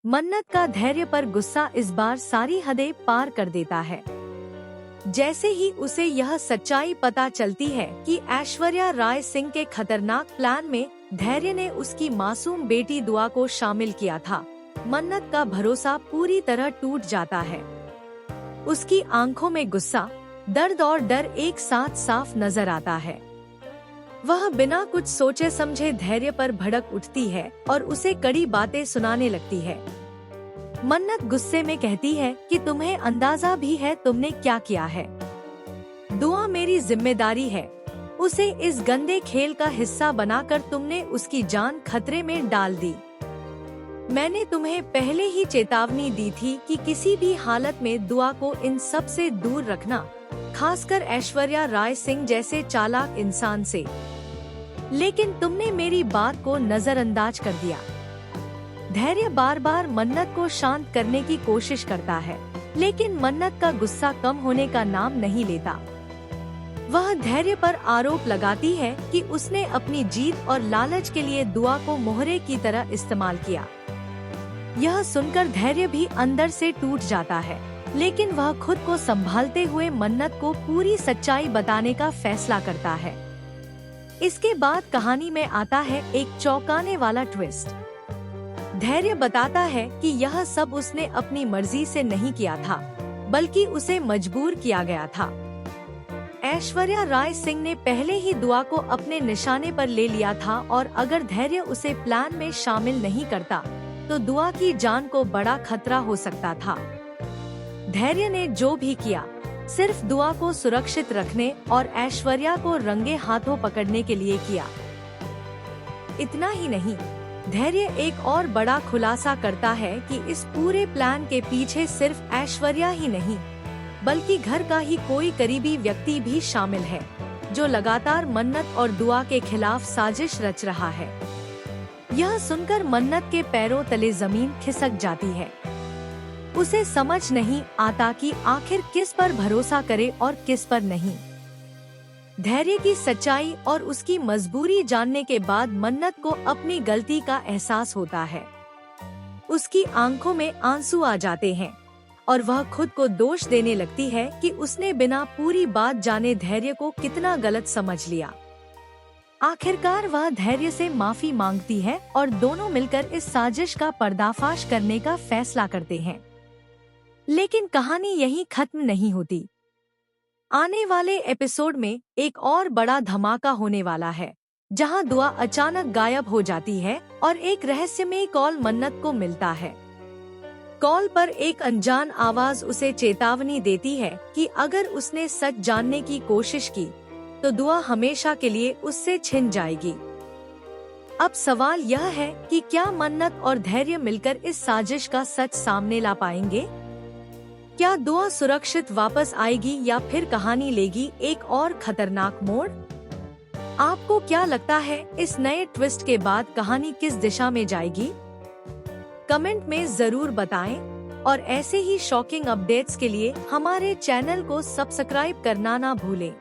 मन्नत का धैर्य पर गुस्सा इस बार सारी हदें पार कर देता है। जैसे ही उसे यह सच्चाई पता चलती है कि ऐश्वर्या राय सिंह के खतरनाक प्लान में धैर्य ने उसकी मासूम बेटी दुआ को शामिल किया था, मन्नत का भरोसा पूरी तरह टूट जाता है। उसकी आंखों में गुस्सा, दर्द और डर एक साथ साफ नजर आता है। वह बिना कुछ सोचे समझे धैर्य पर भड़क उठती है और उसे कड़ी बातें सुनाने लगती है। मन्नत गुस्से में कहती है कि तुम्हें अंदाजा भी है तुमने क्या किया है। दुआ मेरी जिम्मेदारी है। उसे इस गंदे खेल का हिस्सा बनाकर तुमने उसकी जान खतरे में डाल दी। मैंने तुम्हें पहले ही चेतावनी दी थी कि किसी भी हालत में दुआ को इन सब से दूर रखना, खासकर ऐश्वर्या राय सिंह जैसे चालाक इंसान से। लेकिन तुमने मेरी बात को नजरअंदाज कर दिया। धैर्य बार बार मन्नत को शांत करने की कोशिश करता है, लेकिन मन्नत का गुस्सा कम होने का नाम नहीं लेता। वह धैर्य पर आरोप लगाती है कि उसने अपनी जीत और लालच के लिए दुआ को मोहरे की तरह इस्तेमाल किया। यह सुनकर धैर्य भी अंदर से टूट जाता है, लेकिन वह खुद को संभालते हुए मन्नत को पूरी सच्चाई बताने का फैसला करता है। इसके बाद कहानी में आता है एक चौंकाने वाला ट्विस्ट। धैर्य बताता है कि यह सब उसने अपनी मर्जी से नहीं किया था, बल्कि उसे मजबूर किया गया था। ऐश्वर्या राय सिंह ने पहले ही दुआ को अपने निशाने पर ले लिया था और अगर धैर्य उसे प्लान में शामिल नहीं करता तो दुआ की जान को बड़ा खतरा हो सकता था। धैर्य ने जो भी किया सिर्फ दुआ को सुरक्षित रखने और ऐश्वर्या को रंगे हाथों पकड़ने के लिए किया। इतना ही नहीं, धैर्य एक और बड़ा खुलासा करता है कि इस पूरे प्लान के पीछे सिर्फ ऐश्वर्या ही नहीं, बल्कि घर का ही कोई करीबी व्यक्ति भी शामिल है, जो लगातार मन्नत और दुआ के खिलाफ साजिश रच रहा है। यह सुनकर मन्नत के पैरों तले जमीन खिसक जाती है। उसे समझ नहीं आता कि आखिर किस पर भरोसा करे और किस पर नहीं। धैर्य की सच्चाई और उसकी मजबूरी जानने के बाद मन्नत को अपनी गलती का एहसास होता है। उसकी आंखों में आंसू आ जाते हैं और वह खुद को दोष देने लगती है कि उसने बिना पूरी बात जाने धैर्य को कितना गलत समझ लिया। आखिरकार वह धैर्य से माफी मांगती है और दोनों मिलकर इस साजिश का पर्दाफाश करने का फैसला करते हैं। लेकिन कहानी यहीं खत्म नहीं होती। आने वाले एपिसोड में एक और बड़ा धमाका होने वाला है, जहां दुआ अचानक गायब हो जाती है और एक रहस्यमयी कॉल मन्नत को मिलता है। कॉल पर एक अनजान आवाज उसे चेतावनी देती है कि अगर उसने सच जानने की कोशिश की तो दुआ हमेशा के लिए उससे छिन जाएगी। अब सवाल यह है कि क्या मन्नत और धैर्य मिलकर इस साजिश का सच सामने ला पाएंगे? क्या दुआ सुरक्षित वापस आएगी या फिर कहानी लेगी एक और खतरनाक मोड़? आपको क्या लगता है इस नए ट्विस्ट के बाद कहानी किस दिशा में जाएगी? कमेंट में जरूर बताएं और ऐसे ही शॉकिंग अपडेट्स के लिए हमारे चैनल को सब्सक्राइब करना ना भूलें।